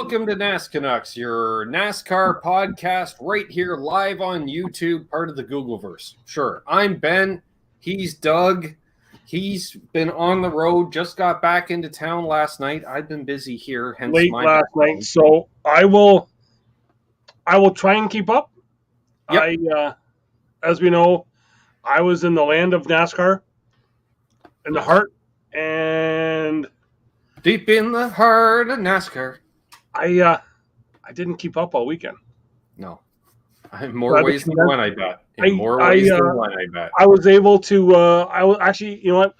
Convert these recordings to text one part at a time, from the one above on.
Welcome to NasCanucks, your NASCAR podcast right here live on YouTube, part of the Googleverse. Sure, I'm Ben. He's Doug. He's been on the road, just got back into town last night. I've been busy here, hence late my last night, so I will try and keep up. Yep. As we know, I was in the land of NASCAR, in the heart, and deep in the heart of NASCAR. I didn't keep up all weekend. No, in more ways than one, I bet. In more I ways than one, I bet. I was able to. I was actually, you know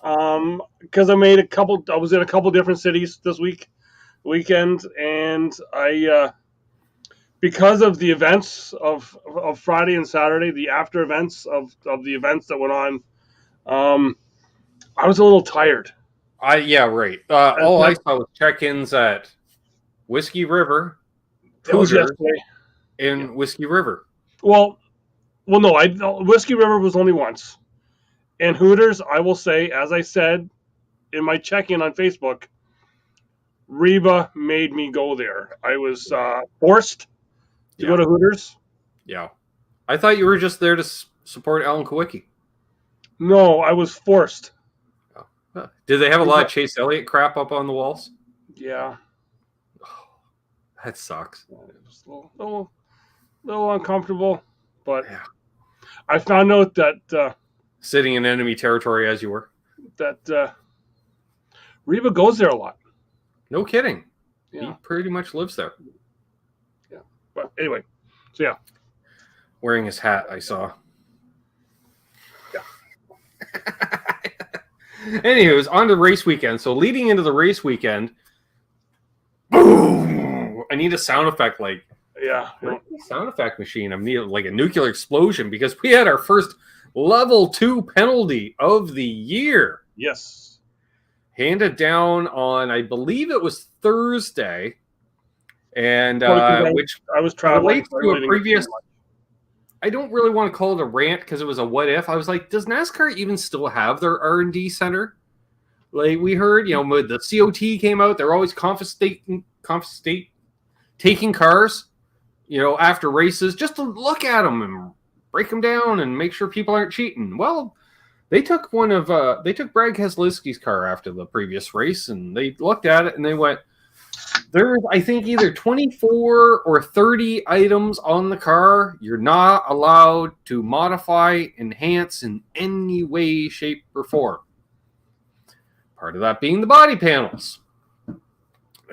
what? Because I was in a couple different cities this weekend, and I. Because of the events of Friday and Saturday, the after events of the events that went on, I was a little tired. Right. All I saw was check-ins at Whiskey River, Hooters, in Whiskey River. Well, no. Whiskey River was only once, and Hooters. I will say, as I said in my check-in on Facebook, Reba made me go there. I was forced to go to Hooters. Yeah, I thought you were just there to support Alan Kowicki. No, I was forced. Did they have a lot of Chase Elliott crap up on the walls? Yeah. Oh, that sucks. It was a little uncomfortable, but I found out that sitting in enemy territory as you were, that Reba goes there a lot. No kidding. Yeah. He pretty much lives there. Yeah. But anyway, so yeah. Wearing his hat, I saw. Yeah. Anyways, on to race weekend. So leading into the race weekend, boom! I need a sound effect, sound effect machine. I need like a nuclear explosion because we had our first level 2 penalty of the year. Yes. Handed down on, I believe it was Thursday, and which I was traveling to a previous. I don't really want to call it a rant because it was a what if. I was like, does NASCAR even still have their R&D center? Like we heard, the COTA came out. They're always taking cars, after races just to look at them and break them down and make sure people aren't cheating. Well, they took Brad Keselowski's car after the previous race, and they looked at it and they went, there's, I think, either 24 or 30 items on the car you're not allowed to modify, enhance in any way, shape, or form. Part of that being the body panels.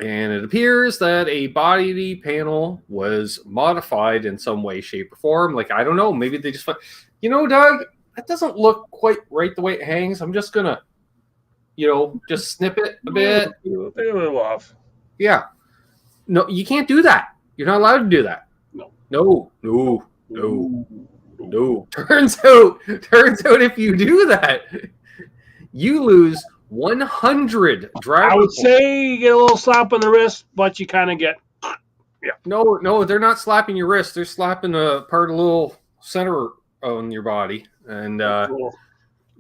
And it appears that a body panel was modified in some way, shape, or form. Like, I don't know, maybe they just, Doug, that doesn't look quite right the way it hangs. I'm just going to, just snip it a bit. A little off. Yeah. No, you can't do that. You're not allowed to do that. No. Turns out if you do that, you lose 100 driver I would points. say you get a little slap on the wrist, but you kind of get No, they're not slapping your wrist. They're slapping a part of the little center on your body. And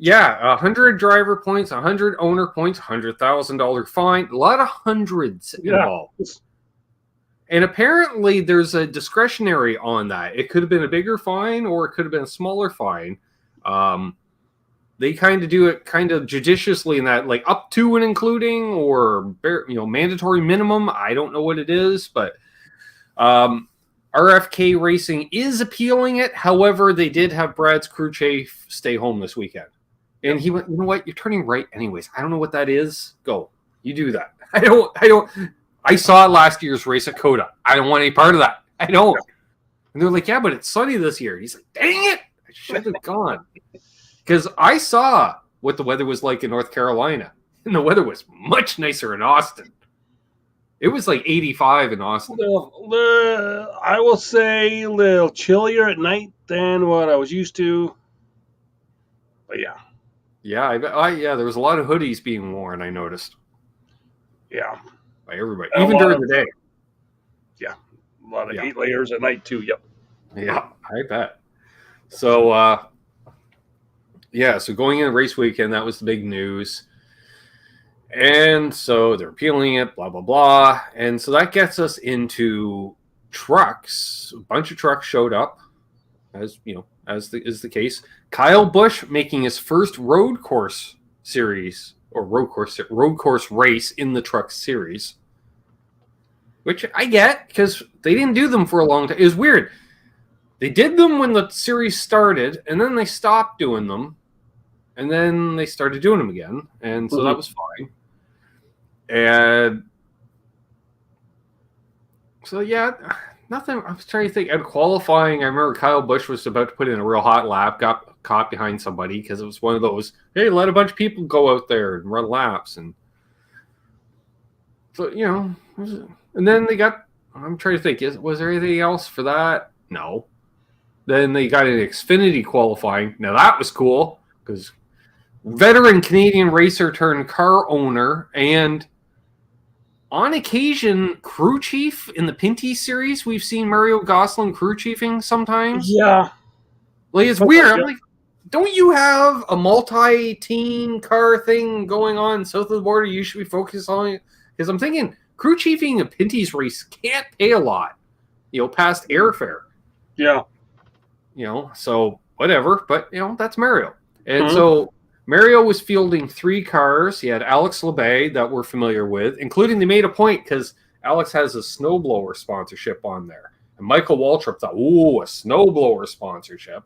100 driver points, 100 owner points, $100,000 fine. A lot of hundreds involved. And apparently there's a discretionary on that. It could have been a bigger fine or it could have been a smaller fine. They kind of do it kind of judiciously in that, like up to and including or mandatory minimum. I don't know what it is, but RFK Racing is appealing it. However, they did have Brad's crew chief stay home this weekend. And he went, you know what? You're turning right anyways. I don't know what that is. Go. You do that. I saw last year's race at COTA. I don't want any part of that. I don't. And they're like, yeah, but it's sunny this year. He's like, dang it. I should have gone. Because I saw what the weather was like in North Carolina. And the weather was much nicer in Austin. It was like 85 in Austin. I will say a little chillier at night than what I was used to. But yeah. Yeah, there was a lot of hoodies being worn, I noticed. Yeah. By everybody. Even during the day. Yeah. A lot of 8 layers at night, too. Yep. Yeah, I bet. So, so going into race weekend, that was the big news. And so they're appealing it, blah, blah, blah. And so that gets us into trucks. A bunch of trucks showed up, as you know, as is the case. Kyle Busch making his first road course series or road course race in the truck series, which I get because they didn't do them for a long time. It was weird. They did them when the series started, and then they stopped doing them, and then they started doing them again, and so that was fine. And so, yeah, nothing. I was trying to think. At qualifying, I remember Kyle Busch was about to put in a real hot lap, got caught behind somebody because it was one of those, hey, let a bunch of people go out there and run laps. And so, you know, and then they got, I'm trying to think, was there anything else for that? No. Then they got an Xfinity qualifying. Now, that was cool because veteran Canadian racer turned car owner and on occasion, crew chief in the Pinty series. We've seen Mario Gosling crew chiefing sometimes. Yeah. Like, it's weird. I'm like, don't you have a multi-team car thing going on south of the border? You should be focused on it. Because I'm thinking crew chiefing a Pinty's race can't pay a lot, you know, past airfare. Yeah. You know, so whatever. But, you know, that's Mario. And so Mario was fielding 3 cars. He had Alex Labay that we're familiar with, including they made a point because Alex has a snowblower sponsorship on there. And Michael Waltrip thought, ooh, a snowblower sponsorship.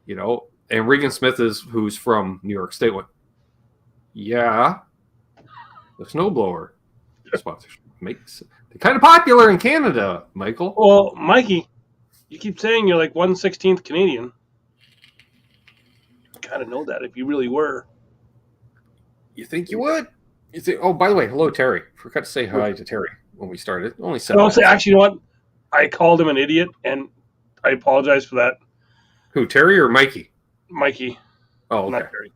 You know, and Regan Smith who's from New York State went, yeah, the snowblower sponsorship makes they're kind of popular in Canada, Michael. Well, Mikey, you keep saying you're like 1/16th Canadian. Kind of know that if you really were. You think you would? You think, oh, by the way, hello, Terry. Forgot to say hi to Terry when we started. Only 7 minutes. Actually, you know what? I called him an idiot, and I apologize for that. Who, Terry or Mikey? Mikey. Oh, okay. Not Terry.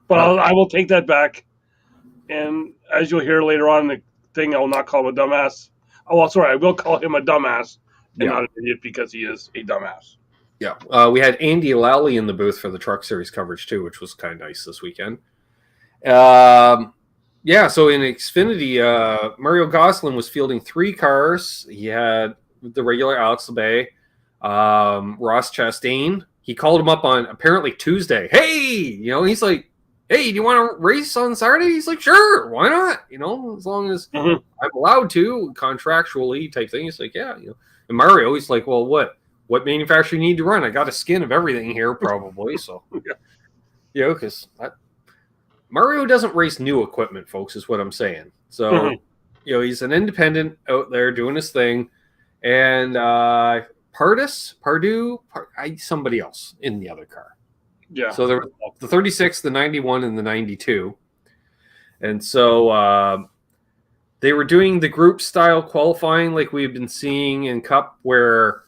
But I will take that back. And as you'll hear later on in the thing, I will not call him a dumbass. Oh, well, sorry, I will call him a dumbass and not an idiot because he is a dumbass. Yeah, we had Andy Lally in the booth for the Truck Series coverage too, which was kind of nice this weekend. Yeah, so in Xfinity, Mario Gosling was fielding 3 cars. He had the regular Alex Labay, Ross Chastain. He called him up on apparently Tuesday. Hey, you know, he's like, hey, do you want to race on Saturday? He's like, sure, why not? You know, as long as I'm allowed to, contractually type thing. He's like, yeah, you know. And Mario, he's like, well, what manufacturer you need to run? I got a skin of everything here, probably. So, you know, because Mario doesn't race new equipment, folks, is what I'm saying. So, you know, he's an independent out there doing his thing. And Pardue, somebody else in the other car. Yeah. So there was the 36, the 91, and the 92. And so they were doing the group style qualifying like we've been seeing in Cup, where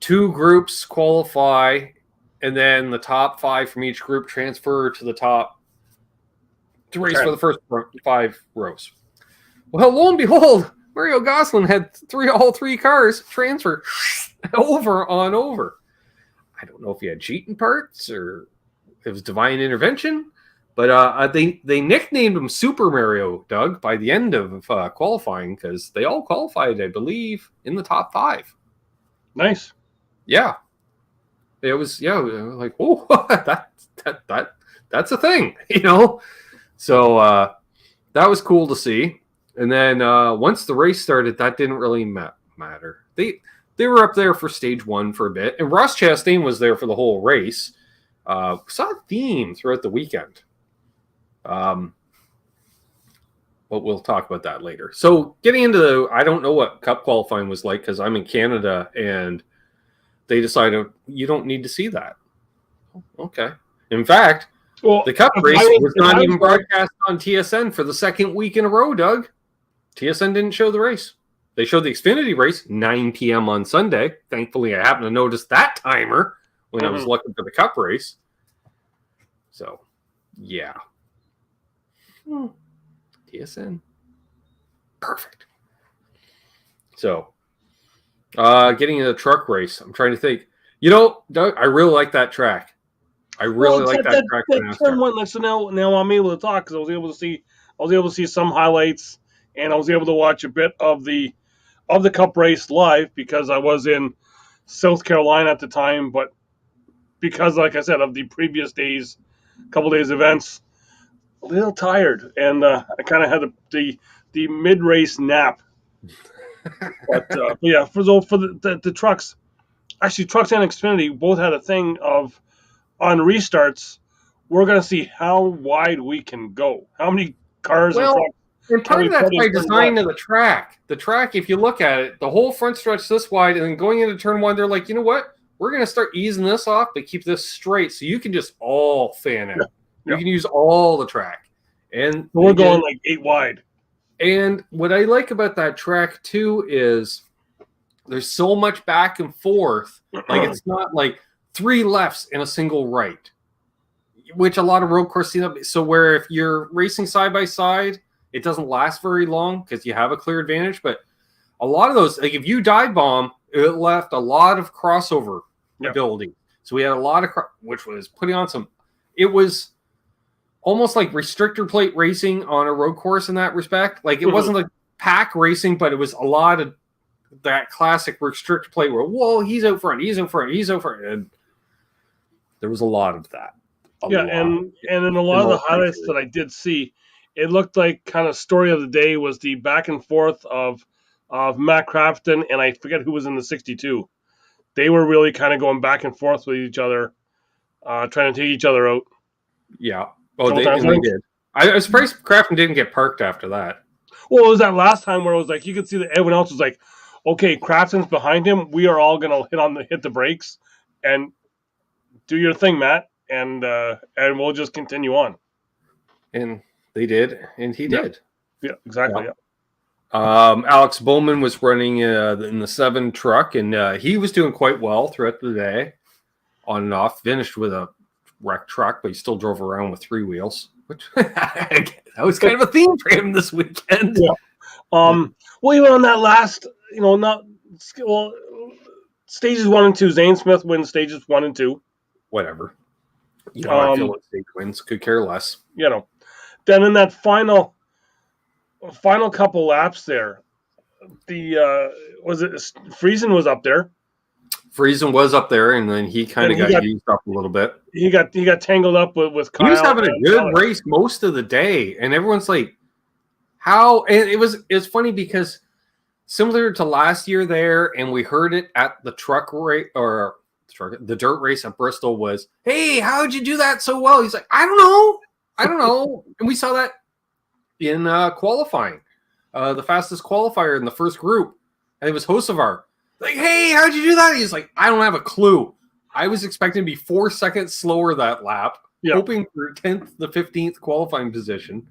2 groups qualify and then the top 5 from each group transfer to the top to race for the first 5 rows. Well, lo and behold, Mario Gosling had all 3 cars transfer over. I don't know if he had cheating parts or it was divine intervention, but they nicknamed him Super Mario, Doug, by the end of qualifying because they all qualified, I believe, in the top 5. Nice. Yeah. It was, like, oh, that's a thing, you know? So that was cool to see. And then once the race started, that didn't really matter. They were up there for stage 1 for a bit. And Ross Chastain was there for the whole race. Saw a theme throughout the weekend. But we'll talk about that later. So getting into I don't know what Cup qualifying was like because I'm in Canada and they decided you don't need to see that. Okay. In fact, the Cup race was not even broadcast on TSN for the 2nd week in a row, Doug. TSN didn't show the race. They showed the Xfinity race 9 p.m. on Sunday. Thankfully, I happened to notice that timer when I was looking for the Cup race. So, yeah. TSN. Perfect. So, getting into the truck race, I'm trying to think. You know, Doug, I really like that track. I really like that track. That turn went, so now I'm able to talk because I was able to see I was able to see some highlights, and I was able to watch a bit of the Cup race live because I was in South Carolina at the time. But because, like I said, of the previous days, couple days events, a little tired, and I kind of had the mid race nap. But yeah, for the trucks, actually, trucks and Xfinity both had a thing of on restarts. We're going to see how wide we can go, how many cars and Well, trucks and can part we of that's put in by turn one. design of the track. The track, if you look at it, the whole front stretch this wide, and then going into turn one, they're like, you know what? We're going to start easing this off, but keep this straight, so you can just all fan Yeah, out. You yeah. can use all the track, and So we're they going did. like 8 wide. And what I like about that track too is there's so much back and forth. Like it's not like three lefts and a single right, which a lot of road courses seem to be. So where if you're racing side by side, it doesn't last very long because you have a clear advantage. But a lot of those, like if you dive bomb, it left a lot of crossover Yeah. ability. So we had a lot of, which was putting on some. It was almost like restrictor plate racing on a road course in that respect. Like it wasn't like pack racing, but it was a lot of that classic restrictor plate where, whoa, he's out front, he's out front, he's out front. And there was a lot of that. Yeah, and in a lot of the highlights that I did see, it looked like kind of story of the day was the back and forth of Matt Crafton and I forget who was in the 62. They were really kind of going back and forth with each other, trying to take each other out. Yeah. Oh, Couple times, they did. I was surprised Crafton didn't get parked after that. Well, it was that last time where it was like you could see that everyone else was like, "Okay, Crafton's behind him. We are all gonna hit the brakes and do your thing, Matt, and we'll just continue on." And they did, and he did. Yeah, exactly. Yeah. Alex Bowman was running in the 7 truck, and he was doing quite well throughout the day, on and off. Finished with a wrecked truck, but he still drove around with 3 wheels, which that was kind of a theme for him this weekend. Yeah. Well, even on that last, stages 1 and 2, Zane Smith wins stages 1 and 2. Whatever. You know, I feel like stage wins. Could care less. Then in that final couple laps there, was it Friesen was up there. Friesen was up there, and then he kind of got used up a little bit. He got tangled up with Kyle. He was having a good race most of the day, and everyone's like, "How?" And it's funny because similar to last year there, and we heard it at the truck race or the dirt race at Bristol was, "Hey, how'd you do that so well?" He's like, "I don't know," and we saw that in qualifying, the fastest qualifier in the first group, and it was Hocevar. Like, "Hey, how'd you do that?" He's like, "I don't have a clue. I was expecting to be 4 seconds slower that lap, hoping for 10th to 15th qualifying position."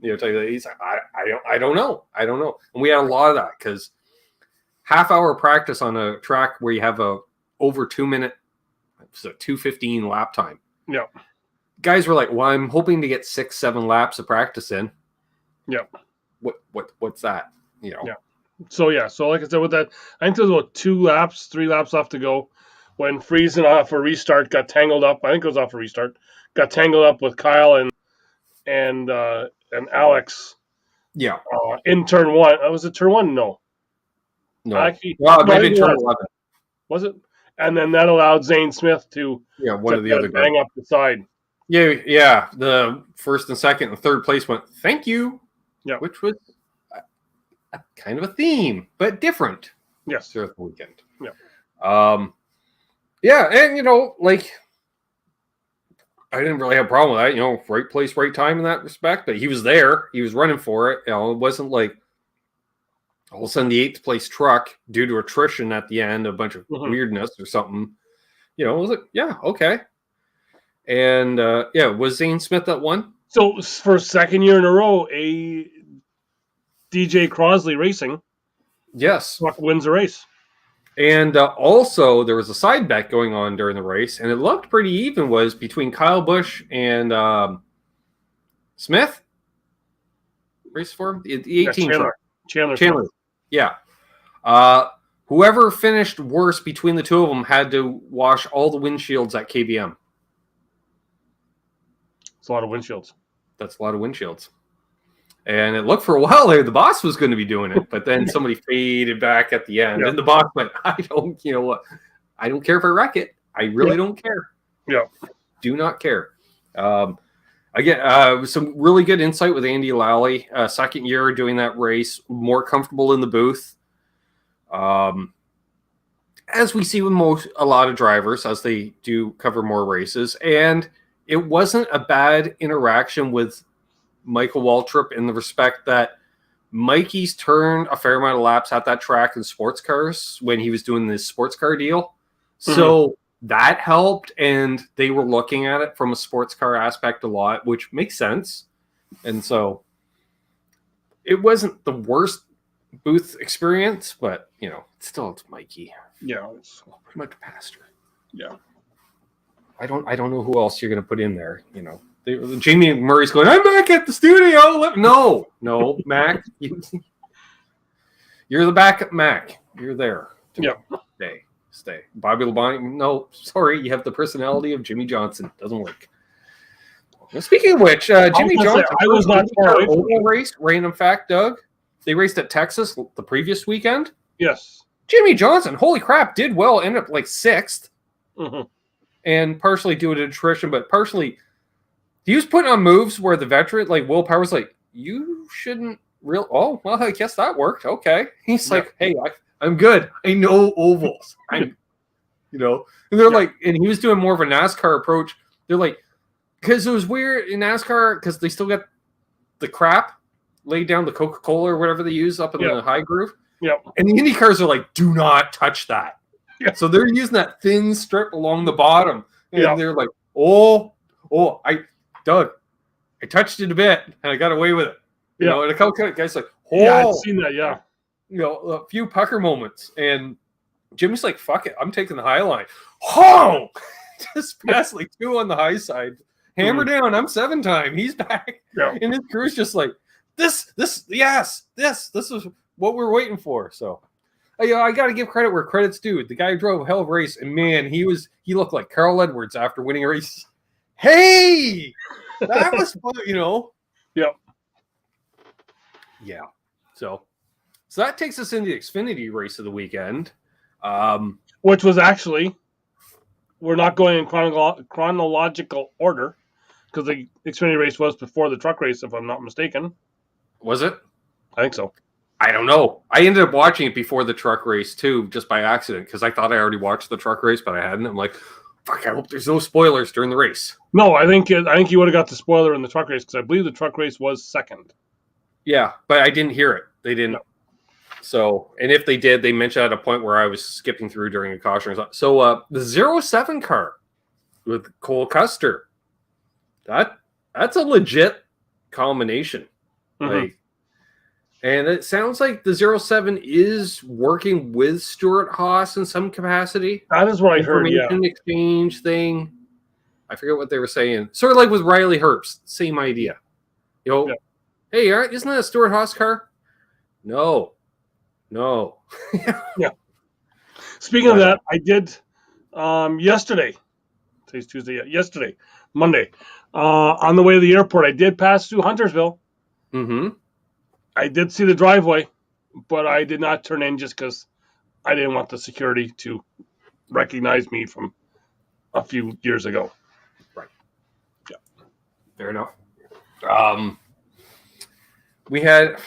He's like, I don't know. And we had a lot of that because half-hour practice on a track where you have a over 2 minute, so 2:15 lap time. Yeah. Guys were like, "Well, I'm hoping to get 6-7 laps of practice in." Yeah. What's that? Yeah. So like I said, with that, I think there was about 3 laps left to go when Friesen off a restart got tangled up. I think it was off a restart. Got tangled up with Kyle and Alex. Yeah. In turn 1. Was it turn 1? No. Actually, maybe turn 11. Was it? And then that allowed Zane Smith to one of the other guys bang up the side. Yeah. The first and second and third place went, "Thank you." Yeah. Which was kind of a theme, but different. Yes. Throughout the weekend. Yeah. Yeah, and I didn't really have a problem with that. Right place, right time in that respect. But he was there. He was running for it. It wasn't like all of a sudden the 8th place truck due to attrition at the end, a bunch of weirdness or something. It was like, yeah, okay. And was Zane Smith that one? So for second year in a row, a DJ Crosley Racing, yes, truck wins the race. And also, there was a side bet going on during the race, and it looked pretty even. Was between Kyle Busch and Smith. Race for him, the 18 Chandler. Yeah. Whoever finished worse between the two of them had to wash all the windshields at KBM. It's a lot of windshields. That's a lot of windshields. And it looked for a while there, the boss was going to be doing it, but then somebody faded back at the end, and the boss went, you know what? I don't care if I wreck it. I really don't care. Yeah. Do not care. Again, some really good insight with Andy Lally. Second year doing that race, more comfortable in the booth. As we see with a lot of drivers as they do cover more races. And it wasn't a bad interaction with Michael Waltrip in the respect that Mikey's turned a fair amount of laps at that track in sports cars when he was doing this sports car deal. So that helped, and they were looking at it from a sports car aspect a lot, which makes sense. And so it wasn't the worst booth experience, but, you know, it's Mikey. Yeah. It's pretty much a pastor. Yeah. I don't know who else you're going to put in there, you know. Jamie Murray's going, I'm back at the studio. No, Mac. You're the backup Mac. You're there. Stay. Bobby Labonte, no, sorry. You have the personality of Jimmy Johnson. Doesn't work. Well, speaking of which, Jimmy Johnson, I was not far away from oval race. Random fact, Doug. They raced at Texas the previous weekend. Yes. Jimmy Johnson, holy crap, did well. Ended up like 6th. Mm-hmm. And partially due to attrition, but partially he was putting on moves where the veteran, like Will Power's like, you shouldn't oh, well, I guess that worked. Okay. He's like, hey, I'm good. I know ovals. You know, and they're like, and he was doing more of a NASCAR approach. They're like, because it was weird in NASCAR because they still got the crap laid down, the Coca-Cola or whatever they use up in the high groove. Yep. And the Indy cars are like, do not touch that. Yeah. So they're using that thin strip along the bottom. And they're like, Doug, I touched it a bit and I got away with it. You know, and a couple of guys like, I've seen that, You know, a few pucker moments. And Jimmy's like, fuck it, I'm taking the high line. Oh! Just past like 2 on the high side. Hammer down, I'm 7-time. He's back. Yeah. And his crew's just like, this is what we're waiting for. So I got to give credit where credit's due. The guy drove a hell of a race, and man, he looked like Carl Edwards after winning a race. Hey, that was fun, you know. Yep. Yeah. So that takes us into the Xfinity race of the weekend, which was actually, we're not going in chronological order because the Xfinity race was before the truck race, if I'm not mistaken. Was it? I think so. I don't know. I ended up watching it before the truck race too, just by accident, because I thought I already watched the truck race, but I hadn't. I'm like, fuck, I hope there's no spoilers during the race. No, I think you would have got the spoiler in the truck race because I believe the truck race was second. Yeah, but I didn't hear it. They didn't. No. So, and if they did, they mentioned at a point where I was skipping through during a caution. So the 07 car with Cole Custer, that's a legit combination. Like, and it sounds like the 07 is working with Stuart Haas in some capacity. That is what I heard, exchange thing. I forget what they were saying. Sort of like with Riley Herbst, same idea. You know, hey, isn't that a Stuart Haas car? No. Yeah. Speaking of that, I did yesterday. Today's Tuesday. Yesterday, Monday. On the way to the airport, I did pass through Huntersville. Mm-hmm. I did see the driveway, but I did not turn in just because I didn't want the security to recognize me from a few years ago. Right. Yeah. Fair enough. We had,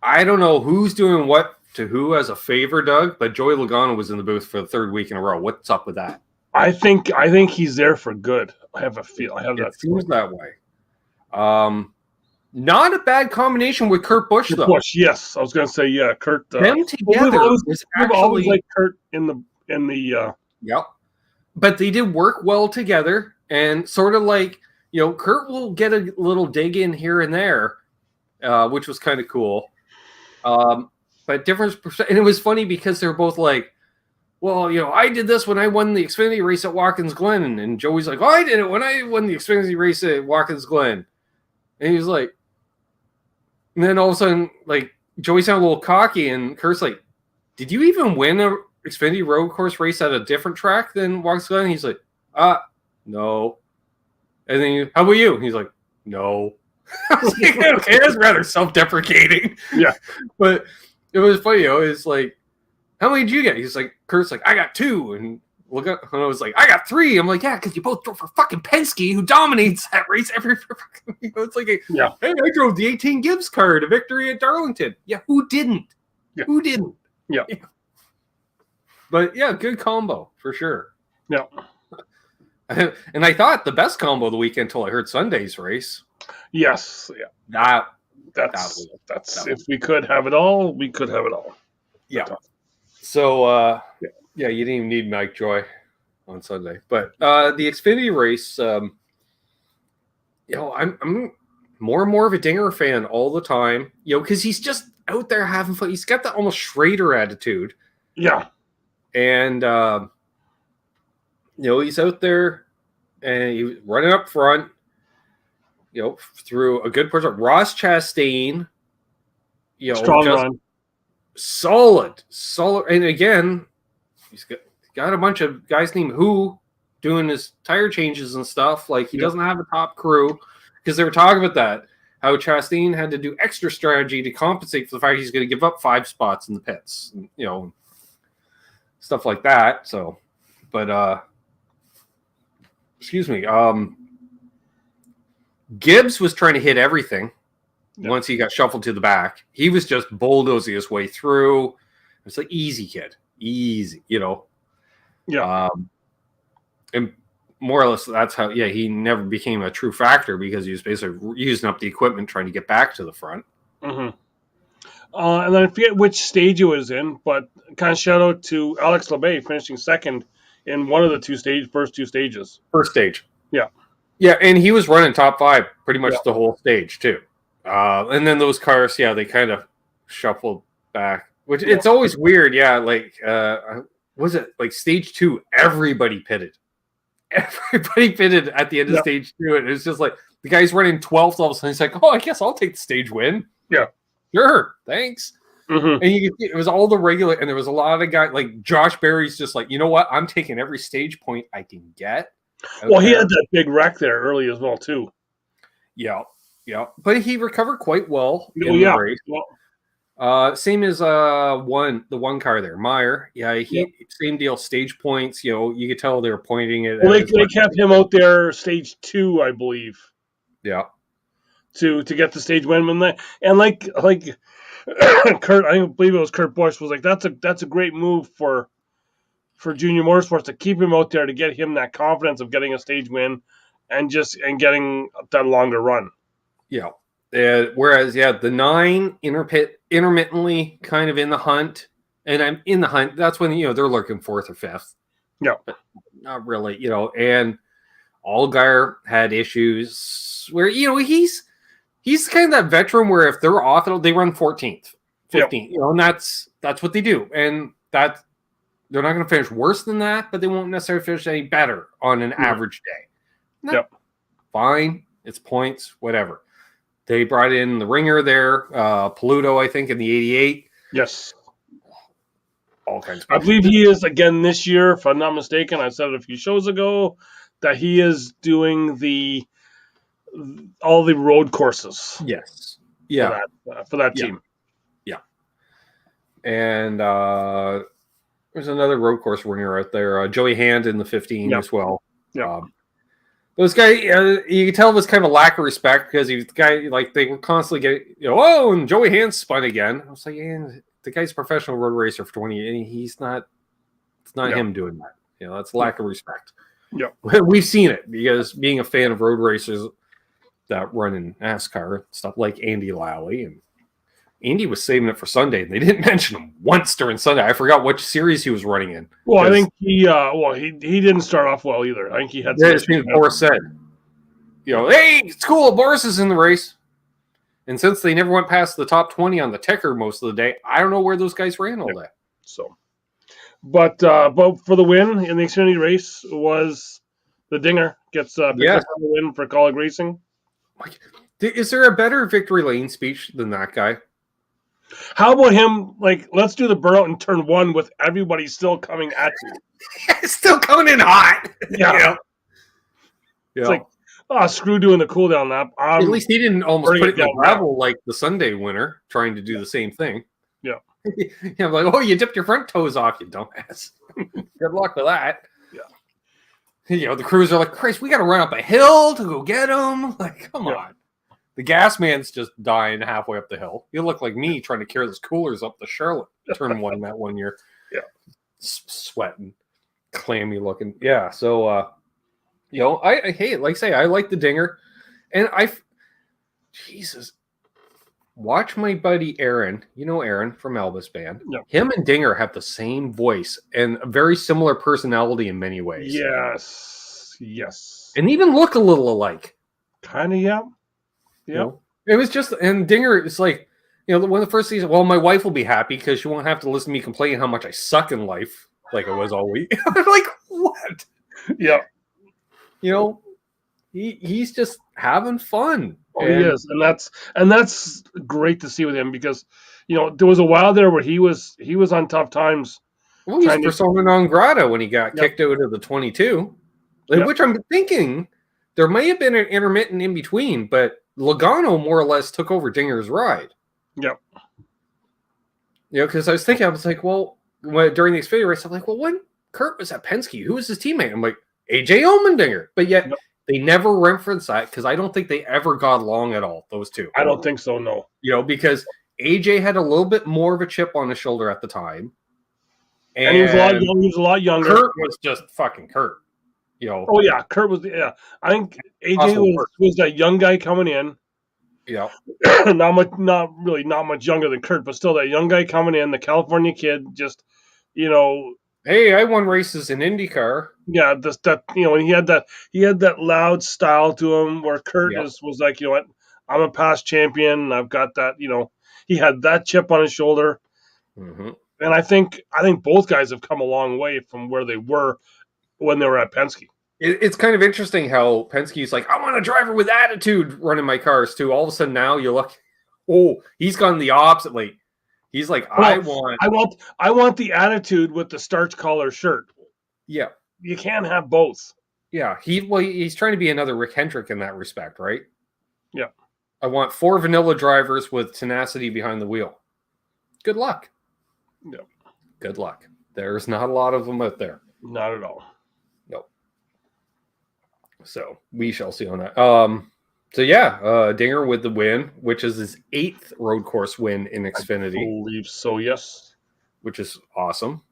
I don't know who's doing what to who as a favor, Doug, but Joey Logano was in the booth for the 3rd week in a row. What's up with that? I think he's there for good. I have a feel. It seems that way. Not a bad combination with Kurt Busch, though. Busch, yes, I was going to say, Kurt. Them together we've always liked Kurt in the. Yep, but they did work well together, and sort of like, you know, Kurt will get a little dig in here and there, which was kind of cool. But different, and it was funny because they're both like, well, you know, I did this when I won the Xfinity race at Watkins Glen, and Joey's like, oh, I did it when I won the Xfinity race at Watkins Glen, and he's like. And then all of a sudden, like, Joey sounded a little cocky, and Kurt's like, did you even win a Xfinity road course race at a different track than Watkins Glen? And he's like, no. And then how about you? And he's like, no. I was like, okay, that's rather self-deprecating. Yeah. But it was funny, it's like, how many did you get? He's like, Kurt's like, I got 2. And and I was like, I got 3. I'm like, yeah, because you both drove for fucking Penske, who dominates that race every fucking, it's like, hey, I drove the 18 Gibbs car to victory at Darlington. Yeah, who didn't? Yeah. Who didn't? Yeah. But yeah, good combo for sure. Yeah. And I thought the best combo of the weekend until I heard Sunday's race. Yes. Yeah. That's if we could have it all, we could have it all. Yeah. So yeah, you didn't even need Mike Joy on Sunday. But the Xfinity race, I'm more and more of a Dinger fan all the time. Because he's just out there having fun. He's got that almost Schrader attitude. Yeah. And he's out there and he's running up front. Through a good person. Ross Chastain. Strong run. Solid. And again, he's got a bunch of guys named Who doing his tire changes and stuff. Like, he doesn't have a top crew, because they were talking about that, how Chastain had to do extra strategy to compensate for the fact he's going to give up 5 spots in the pits, stuff like that. So, but excuse me, Gibbs was trying to hit everything. Once he got shuffled to the back, he was just bulldozing his way through. It's like, easy, kid, easy, Yeah. And more or less, that's how. Yeah, he never became a true factor, because he was basically using up the equipment trying to get back to the front. Mm-hmm. And then I forget which stage it was in, but kind of shout out to Alex LeBay finishing second in one of the first two stages. First stage. Yeah. Yeah, and he was running top 5 pretty much the whole stage too. And then those cars, they kind of shuffled back, which it's always weird. Yeah, like, was it like stage 2? Everybody pitted. Everybody pitted at the end of stage 2. And it's just like, the guy's running 12th all of a sudden. He's like, oh, I guess I'll take the stage win. Yeah. Sure. Thanks. Mm-hmm. And you could see it was all the regular, and there was a lot of guys like Josh Berry's just like, you know what? I'm taking every stage point I can get. Well, he had that big wreck there early as well, too. Yeah. Yeah, but he recovered quite well in the race. Well, same as the one car there, Meyer. Yeah, same deal. Stage points. You could tell they were pointing it. Well, they kept him out there stage 2, I believe. Yeah. To get the stage win, and like Kurt, I believe it was Kurt Busch was like, that's a great move for Junior Motorsports to keep him out there, to get him that confidence of getting a stage win and getting that longer run. Yeah. Whereas, the 9 intermittently kind of in the hunt, and I'm in the hunt. That's when, they're looking 4th or 5th. Yeah. But not really, and Allgaier had issues where, he's kind of that veteran where if they're off, they run 14th, 15th, and that's what they do. And that they're not going to finish worse than that, but they won't necessarily finish any better on an average day. Fine. It's points, whatever. They brought in the ringer there, Paluto, I think, in the 88. Yes. All kinds of I believe he is again this year, if I'm not mistaken. I said it a few shows ago that he is doing all the road courses. Yes. Yeah. For that team. Yeah. And there's another road course ringer out there, Joey Hand in the 15 as well. Yeah. Those guys, you can tell it was kind of a lack of respect, because the guy, like, they were constantly getting, oh, and Joey Hand spun again. I was like, the guy's a professional road racer for 20 years, and it's not him doing that. That's lack of respect. Yeah. We've seen it, because being a fan of road racers that run in NASCAR, stuff like Andy Lally, and Andy was saving it for Sunday, and they didn't mention him once during Sunday. I forgot which series he was running in. Well, I think he didn't start off well either. I think he had. Yeah, it's been Boris said, hey, it's cool, Boris is in the race. And since they never went past the top 20 on the ticker most of the day, I don't know where those guys ran all day. So, but for the win in the Xfinity race was the Dinger gets picked up the win for Colleague Racing. Is there a better victory lane speech than that guy? How about him, like, let's do the burnout in turn 1 with everybody still coming at you. It's still coming in hot. Yeah. It's like, screw doing the cool down lap. At least he didn't almost burning put it it in the down gravel like the Sunday winner trying to do the same thing. Yeah. Yeah, I'm like, oh, you dipped your front toes off, you dumbass. Good luck with that. Yeah. You know, the crews are like, Christ, we got to run up a hill to go get him. Like, come on. The gas man's just dying halfway up the hill. You look like me trying to carry those coolers up the Charlotte turn one that one year. Yeah. Sweating, clammy looking. Yeah. So, you know, I hate, like I say, I like the dinger. And Jesus, watch my buddy Aaron. You know Aaron from Elvis Band. Yep. Him and Dinger have the same voice and a very similar personality in many ways. Yes. And even look a little alike. Kind of, yeah. You know? It was just, and Dinger, it's like, you know, one of the first seasons, well, my wife will be happy because she won't have to listen to me complain how much I suck in life, like I was all week. I'm like, what? Yeah. You know, he's just having fun. Oh, he is, and that's great to see with him because, you know, there was a while there where he was on tough times. Well, he's persona non grata when he got kicked out of the 22, which I'm thinking there may have been an intermittent in between, but Logano more or less took over Dinger's ride. Yep. You know, because I was thinking, I was like, well, during the Xfinity race, I'm like, well, when Kurt was at Penske, who was his teammate? I'm like, AJ Allmendinger. But yet they never reference that because I don't think they ever got along at all, those two. I don't think so, no. You know, because AJ had a little bit more of a chip on his shoulder at the time. And he was a lot younger. Kurt was just fucking Kurt. You know. Oh, yeah. Kurt was, I think AJ was that young guy coming in. Yeah. not much younger than Kurt, but still that young guy coming in, the California kid, just, you know. Hey, I won races in IndyCar. Yeah, you know, and he had that loud style to him where Kurt was like, you know what, I'm a past champion, and I've got that, you know, he had that chip on his shoulder. Mm-hmm. And I think both guys have come a long way from where they were when they were at Penske. It's kind of interesting how Penske's like, I want a driver with attitude running my cars too. All of a sudden now you look, he's gone the opposite. Like, he's like, I want the attitude with the starch collar shirt. Yeah. You can't have both. Yeah. He's trying to be another Rick Hendrick in that respect, right? Yeah. I want 4 vanilla drivers with tenacity behind the wheel. Good luck. Yeah. Good luck. There's not a lot of them out there. Not at all. Nope. So we shall see on that. So yeah, Dinger with the win, which is his 8th road course win in Xfinity. I believe so, yes. Which is awesome.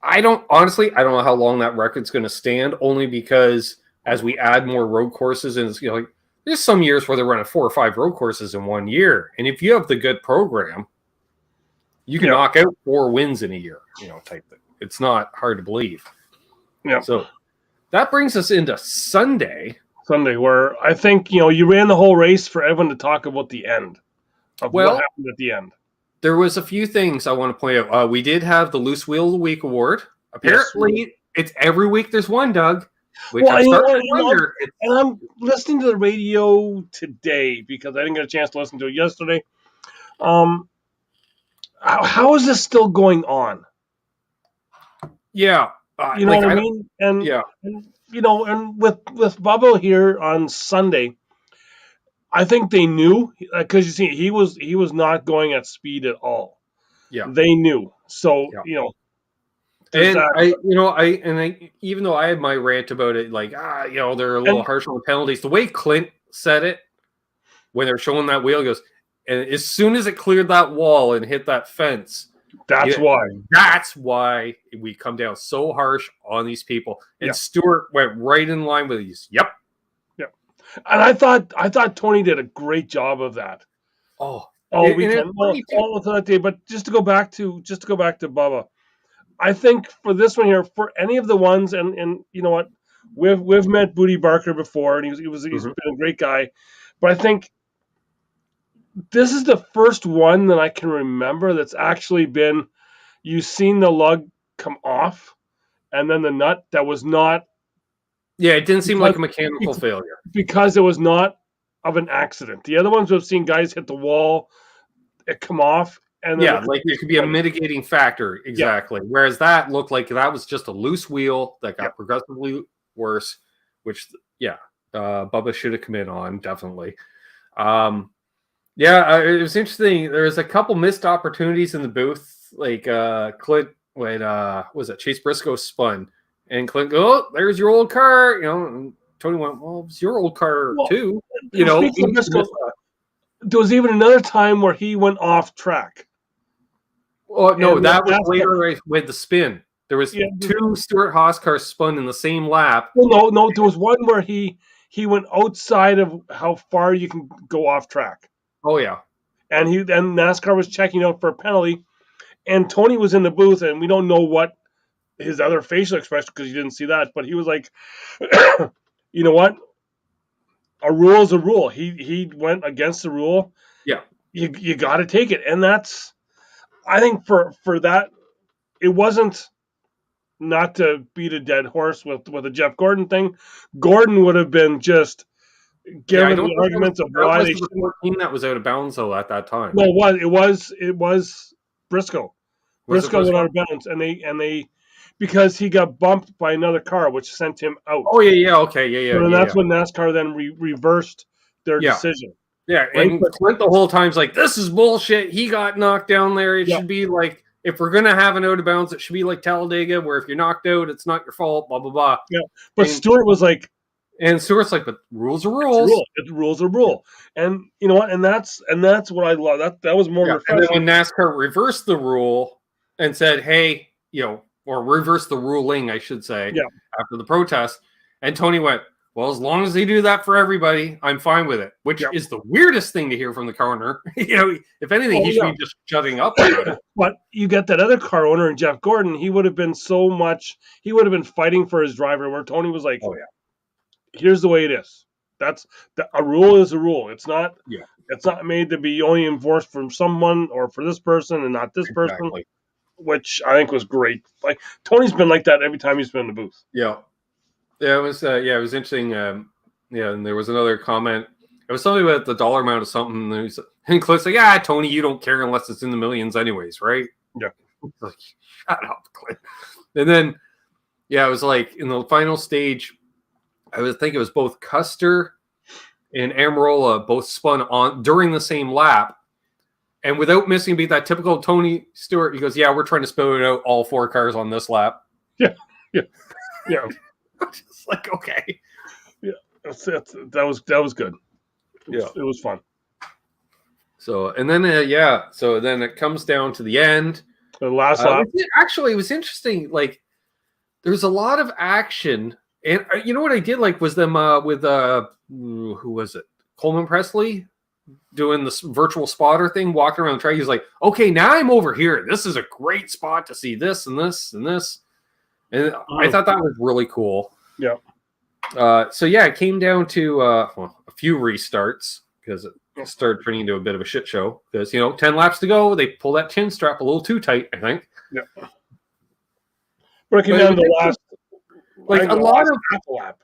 I don't know how long that record's going to stand, only because as we add more road courses, and you know, like, there's some years where they're running 4 or 5 road courses in one year, and if you have the good program, you can knock out 4 wins in a year, you know, type thing. It's not hard to believe. Yeah. So that brings us into Sunday, where I think, you know, you ran the whole race for everyone to talk about the end of what happened at the end. There was a few things I want to point out. We did have the Loose Wheel of the Week award. Apparently, it's every week there's one, Doug. Which I'm starting to wonder. And I'm listening to the radio today because I didn't get a chance to listen to it yesterday. How is this still going on? Yeah. You know what I mean? And, and you know, and with Bubba here on Sunday, I think they knew, because you see, he was not going at speed at all. Yeah, they knew. So you know, and even though I had my rant about it, like you know, they're a little harsh on the penalties. The way Clint said it when they're showing that wheel, goes, and as soon as it cleared that wall and hit that fence, that's why we come down so harsh on these people. And Stewart went right in line with these. Yep. And I thought Tony did a great job of that. All weekend. That day. But just to go back to Bubba, I think for this one here, for any of the ones, and you know what, we've met Booty Barker before, and he's been a great guy, but I think this is the first one that I can remember that's actually been, you've seen the lug come off, and then the nut that was not. Yeah, it didn't seem like a mechanical failure. Because it was not of an accident. The other ones we've seen guys hit the wall, it come off. And then like it could be a mitigating factor. Exactly. Yeah. Whereas that looked like that was just a loose wheel that got progressively worse, which, Bubba should have come in on, definitely. Yeah, it was interesting. There was a couple missed opportunities in the booth, like Clint when was it Chase Briscoe spun, and Clint go, "Oh, there's your old car," and Tony went, "Well, it's your old car too," Speaking of Briscoe, there was even another time where he went off track. Oh no, that was later with the spin. There was two Stuart Haas cars spun in the same lap. Well, no, there was one where he went outside of how far you can go off track. Oh yeah, and NASCAR was checking out for a penalty, and Tony was in the booth, and we don't know what his other facial expression because you didn't see that, but he was like, you know what? A rule is a rule. He went against the rule. Yeah, you got to take it, and that's I think for that it wasn't. Not to beat a dead horse with a Jeff Gordon thing, Gordon would have been just given the arguments of why they the 14 that was out of bounds though at that time. No, it was Briscoe. Briscoe went out of bounds, and they because he got bumped by another car, which sent him out. Oh yeah, okay, yeah. And that's when NASCAR then reversed their decision. Yeah, and Clint the whole time's like, "This is bullshit. He got knocked down there. It should be like." If we're gonna have an out of bounds, it should be like Talladega, where if you're knocked out, it's not your fault. Blah blah blah. Yeah, but Stewart was like, and Stewart's like, but rules are rules. Rules are rule. And you know what? And that's what I love. That was more refreshing. And then when NASCAR reversed the rule and said, "Hey, or reversed the ruling, I should say, after the protest," and Tony went, "Well, as long as they do that for everybody, I'm fine with it," which is the weirdest thing to hear from the coroner. If anything, he should be just shutting up about it. But you get that other car owner in Jeff Gordon, he would have been he would have been fighting for his driver, where Tony was like, here's the way it is. A rule is a rule. It's not made to be only enforced from someone or for this person and not this person, which I think was great. Like Tony's been like that every time he's been in the booth. Yeah. Yeah, it was interesting. And there was another comment. It was something about the dollar amount of something. And Clint's like, Tony, you don't care unless it's in the millions anyways, right? Yeah. Like, shut up, Clint. And then, it was like in the final stage, I would think it was both Custer and Amarola both spun on during the same lap. And without missing a beat, that typical Tony Stewart, he goes, we're trying to spill it out all four cars on this lap. Yeah. Just like, okay. Yeah, that was good. It was fun. So, and then, so then it comes down to the end. The last lap. Actually, it was interesting. Like, there's a lot of action. And you know what I did like was them with, who was it? Coleman Presley doing this virtual spotter thing, walking around the track. He's like, okay, now I'm over here. This is a great spot to see this and this and this. And I thought that was really cool. Yeah. So it came down to a few restarts because it started turning into a bit of a shit show. Because 10 laps to go, they pull that chin strap a little too tight, I think. Yeah. But it came down to the last, like a lot of half lap.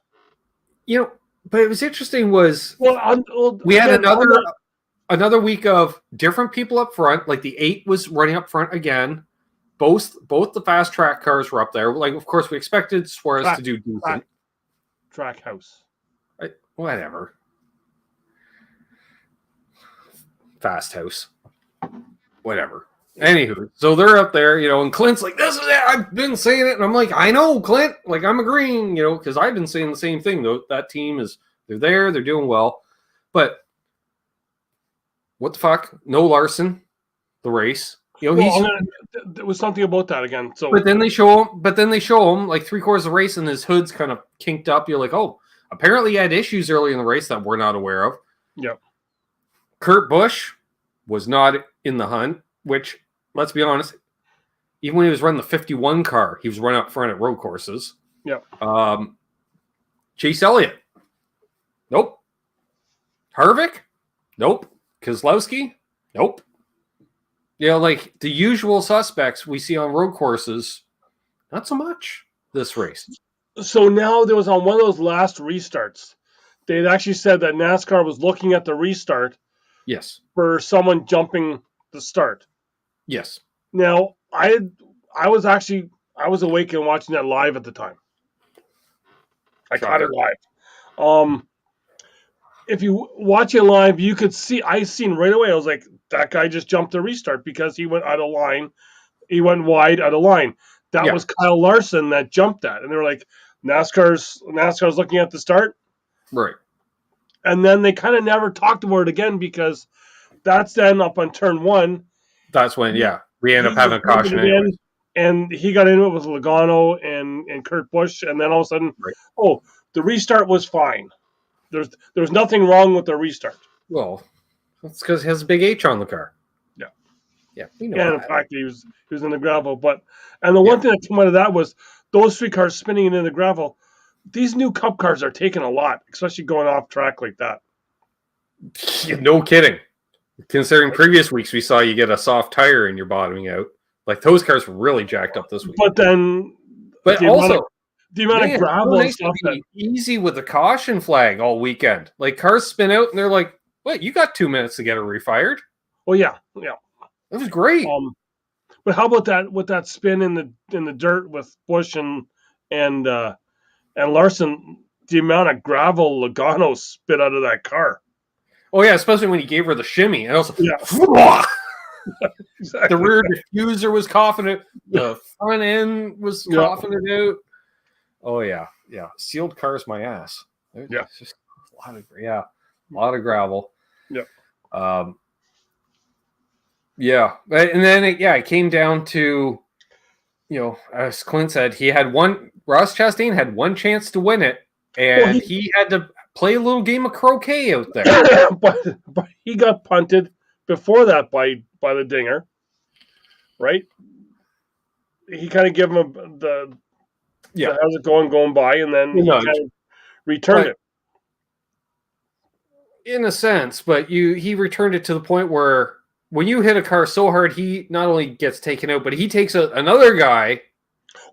But it was interesting. We had another week of different people up front. Like the 8 was running up front again. Both the fast track cars were up there. Like, of course, we expected Suarez to do decent. Track house. Whatever. Fast house. Whatever. Anywho, so they're up there, and Clint's like, this is it. I've been saying it. And I'm like, I know, Clint. Like, I'm agreeing, because I've been saying the same thing, though. That team they're there. They're doing well. But what the fuck? No Larson, the race. There was something about that again. So, but then they show him like 3/4 of the race, and his hood's kind of kinked up. You're like, oh, apparently he had issues early in the race that we're not aware of. Yep. Kurt Busch was not in the hunt, which, let's be honest, even when he was running the 51 car, he was running up front at road courses. Yep. Chase Elliott, nope. Harvick, nope. Keselowski, nope. Like the usual suspects we see on road courses, not so much this race. So now there was on one of those last restarts, they had actually said that NASCAR was looking at the restart. Yes. For someone jumping the start. Yes. Now I was awake and watching that live at the time. I caught it live. if you watch it live, you could see. I seen right away. I was like, that guy just jumped the restart because he went out of line. He went wide out of line. That Yeah, was Kyle Larson that jumped that, and they were like, NASCAR's looking at the start, right. and then they kind of never talked about it again because that's then up on turn one. That's when, He, we end up he having just a handed caution it in, anyways. and he got into it with Logano and Kurt Busch, and then all of a sudden, Right. oh, the restart was fine. There's nothing wrong with the restart. Well, that's because it has a big H on the car. Yeah. Yeah, we know And in that. fact, he was in the gravel. And the Yeah. one thing that came out of that was those three cars spinning in the gravel. These new Cup cars are taking a lot, especially going off track like that. No kidding. Considering previous weeks we saw you get a soft tire and you're bottoming out. Like those cars were really jacked up this week. But then But the also, amount of man, it's so gravel and nice to stuff that be easy with the caution flag all weekend. Like cars spin out and they're like, "What? You got 2 minutes to get it refired." oh yeah. That was great. But how about that with that spin in the dirt with Bush and Larson? The amount of gravel Logano spit out of that car. Oh yeah, especially when he gave her the shimmy, and also, Yeah. the rear diffuser was coughing it. The front end was coughing it out. Oh yeah. Sealed cars, my ass. Yeah. It's just a lot of gravel. Yeah. And then it came down to, as Clint said, Ross Chastain had one chance to win it, and he had to play a little game of croquet out there. but he got punted before that by the dinger, right? He kind of gave him the how's it going by, and then he kind of returned it. In a sense, but he returned it to the point where when you hit a car so hard, he not only gets taken out, but he takes another guy.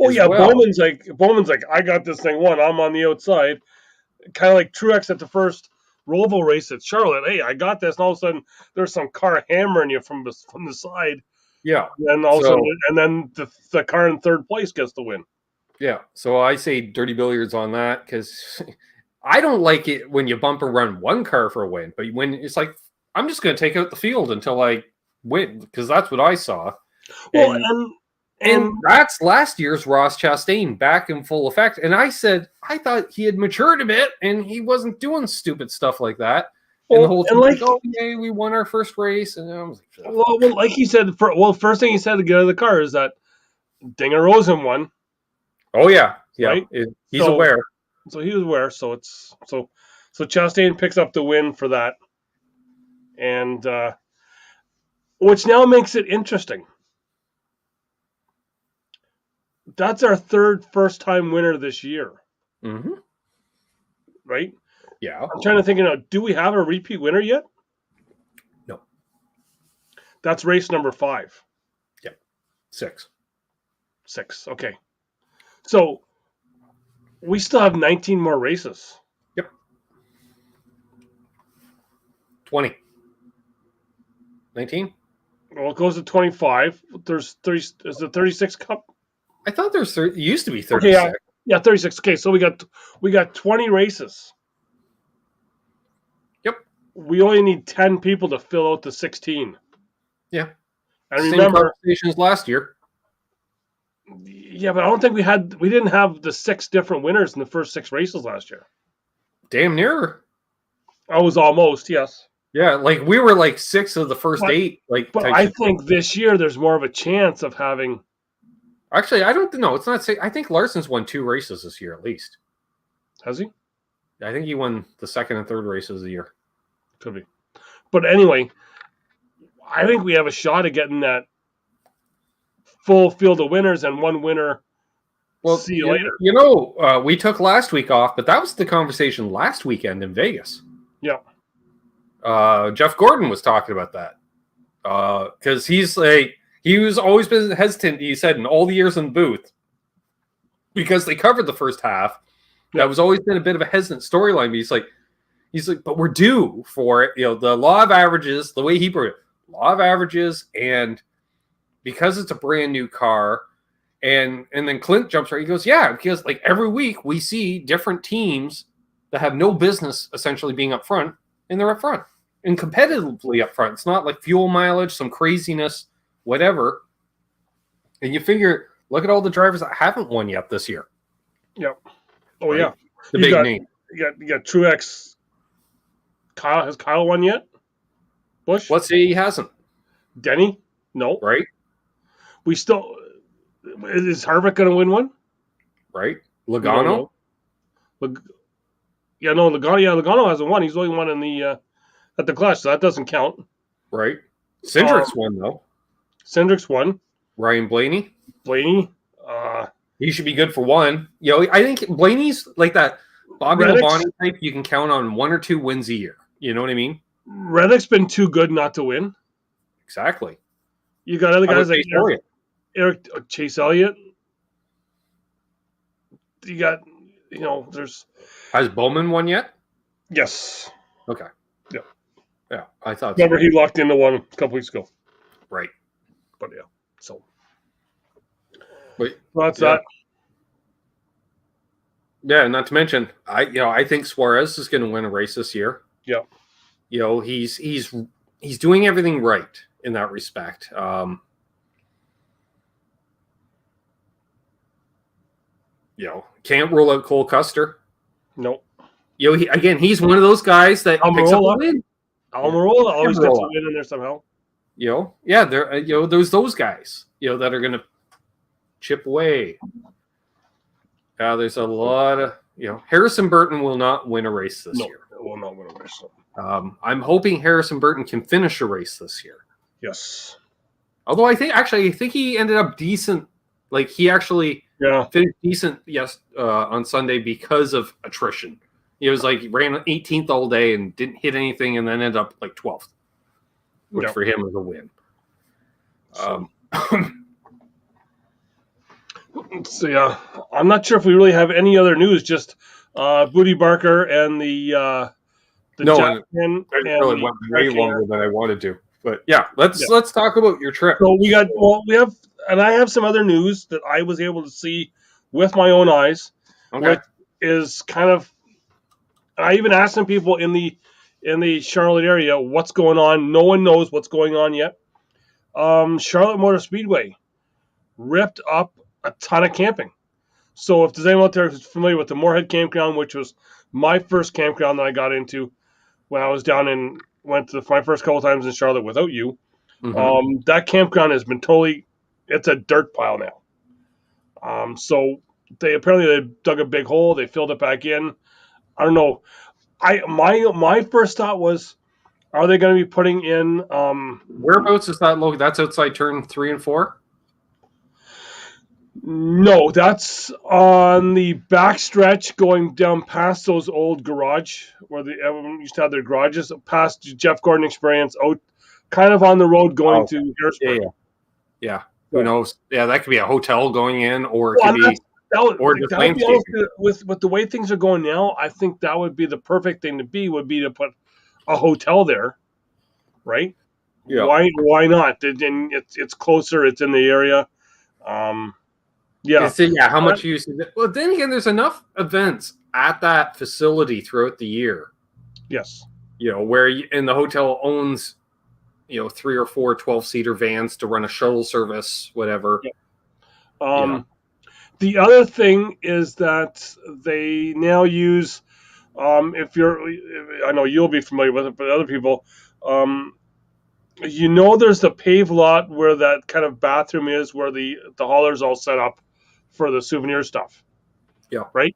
Oh yeah, well. Bowman's like, I got this thing won. I'm on the outside, kind of like Truex at the first Roval race at Charlotte. Hey, I got this, and all of a sudden there's some car hammering you from the side. Yeah, and all of a sudden, and then the car in third place gets the win. Yeah, so I say dirty billiards on that because I don't like it when you bumper run one car for a win, but when it's like, I'm just going to take out the field until I win, because that's what I saw. Well, and that's last year's Ross Chastain back in full effect. And I thought he had matured a bit and he wasn't doing stupid stuff like that. And the whole team was like, oh, yay, we won our first race. And I was like, well, like he said, first thing he said to get out of the car is that Dinger Rosen won. Oh, yeah. Right? He's aware. So he was aware. So Chastain picks up the win for that. And which now makes it interesting. That's our third first-time winner this year. Mm-hmm. Right? Yeah. I'm trying to think, do we have a repeat winner yet? No. That's race number 5. Yeah. 6. Okay. So we still have 19 more races. Yep. 20. 19? Well, it goes to 25. There's 30. Is the 36 Cup? I thought there's 30. It used to be 36. Okay, yeah, 36. Okay, so we got 20 races. Yep. We only need 10 people to fill out the 16. Yeah. And same remember, conversations last year. Yeah, but I don't think we didn't have the 6 different winners in the first 6 races last year. Damn near. I was almost, yes. Yeah, like we were like 6 of the first 8. But I think this year there's more of a chance of having. Actually, I don't know. It's not. I think Larson's won 2 races this year at least. Has he? I think he won the second and third races of the year. Could be. But anyway, I think we have a shot at getting that full field of winners and one winner. Well, see you later. We took last week off, but that was the conversation last weekend in Vegas. Yeah. Jeff Gordon was talking about that because he's like, he was always been hesitant. He said in all the years in the booth, because they covered the first half. Yeah. That was always been a bit of a hesitant storyline. But he's like, but we're due for it. The law of averages, the way he put it, law of averages, and because it's a brand new car, and then Clint jumps right. He goes, yeah, because like every week we see different teams that have no business essentially being up front, and they're up front and competitively up front. It's not like fuel mileage, some craziness, whatever. And you figure, look at all the drivers that haven't won yet this year. Yep. Oh, right? yeah. The big name. You got Truex. Kyle, has Kyle won yet? Busch? Let's say he hasn't. Denny? No. Right? We still... Is Harvick going to win one? Right? Logano? Logano hasn't won. He's only won in the at the Clash, so that doesn't count. Right? Cindric's won, though. Cindric's won. Ryan Blaney? He should be good for one. I think Blaney's like that Bobby Labonte type. You can count on 1 or 2 wins a year. You know what I mean? Reddick's been too good not to win. Exactly. You got other guys like Chase Elliott. You got, there's... Has Bowman won yet? Yes. Okay. Yeah, I thought Remember, he locked into one a couple weeks ago. Right. But, yeah, so... But, that's that. Yeah, not to mention, I think Suarez is going to win a race this year. Yeah. He's doing everything right in that respect. Can't rule out Cole Custer. Nope. He's one of those guys that picks up a win. Almirola always gets a win in there somehow. There's those guys, that are going to chip away. There's a lot of, Harrison Burton will not win a race this year. Will not win a race. I'm hoping Harrison Burton can finish a race this year. Yes. Although I think he ended up decent. Like he actually finished decent, on Sunday because of attrition. He was like ran 18th all day and didn't hit anything, and then ended up like 12th, which for him was a win. So I'm not sure if we really have any other news. Just Booty Barker and the it really went way longer than I wanted to. But let's talk about your trip. So I have some other news that I was able to see with my own eyes, which is kind of. I even asked some people in the Charlotte area what's going on. No one knows what's going on yet. Charlotte Motor Speedway ripped up a ton of camping. So if there's anyone out there who's familiar with the Moorhead Campground, which was my first campground that I got into when I was went to my first couple times in Charlotte without you, that campground has been it's a dirt pile now. So they dug a big hole, they filled it back in. I don't know. My first thought was, are they going to be putting in? Whereabouts is that located? That's outside turn 3 and 4. No, that's on the back stretch going down past those old garage where everyone used to have their garages, past Jeff Gordon Experience, out kind of on the road going to Harrisburg. Yeah. Who knows? Yeah, that could be a hotel going in, or it could be. With the way things are going now, I think that would be the perfect thing to put a hotel there, right? Yeah. Why not? Then it's closer. It's in the area. How much use is it? Well, then again, there's enough events at that facility throughout the year. Yes. Where the hotel owns, 3 or 4 12-seater vans to run a shuttle service, whatever. Yeah. The other thing is that they now use, I know you'll be familiar with it, but other people, there's the paved lot where that kind of bathroom is, where the hauler's all set up for the souvenir stuff. Yeah. Right?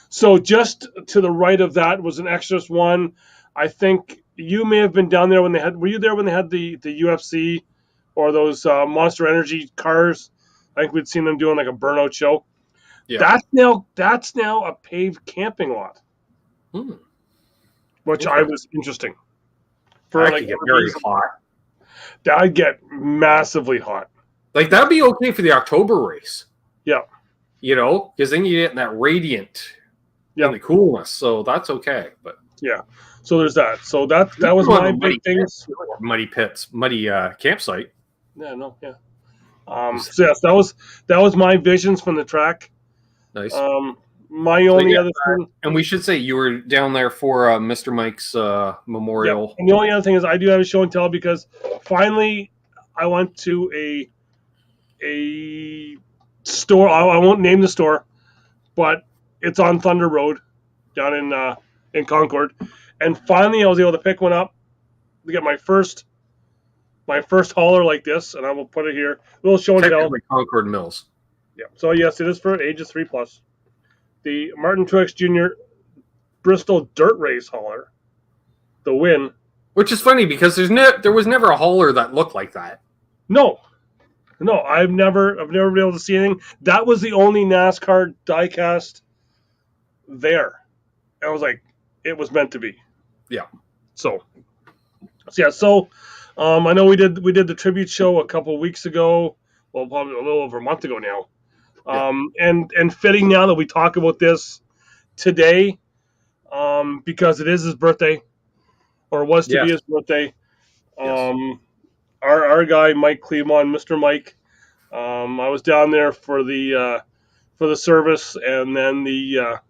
So just to the right of that was an Extras one. I think you may have been down there were you there when they had the UFC or those Monster Energy cars? I think we'd seen them doing like a burnout show. Yeah. That's now a paved camping lot. Which I was interesting. That get very hot. That'd get massively hot. Like that'd be okay for the October race. Yeah. Because then you get that radiant and the coolness. So that's okay. But yeah. So there's that. So that was my big things. Muddy pits, muddy campsite. Yeah, no, yeah. So yes, that was my visions from the track. Nice. My So only yeah, other thing, and we should say you were down there for Mr. Mike's yep. memorial. And the only other thing is I do have a show and tell because finally I went to a store. I won't name the store, but it's on Thunder Road down in Concord. And finally, I was able to pick one up to get my first hauler like this, and I will put it here. A little show and tell. Technically Concord Mills. Yeah. So yes, it is for ages 3+. The Martin Truex Jr. Bristol Dirt Race hauler, the Win. Which is funny because there was never a hauler that looked like that. No, no, I've never been able to see anything. That was the only NASCAR diecast there. I was like, it was meant to be. Yeah. So yeah, I know we did the tribute show a couple weeks ago. Well, probably a little over a month ago now. And fitting now that we talk about this today, because it is his birthday, or was to be Yes. his birthday. Yes. Our guy Mike Cleveland, Mr. Mike. I was down there for the service, and then the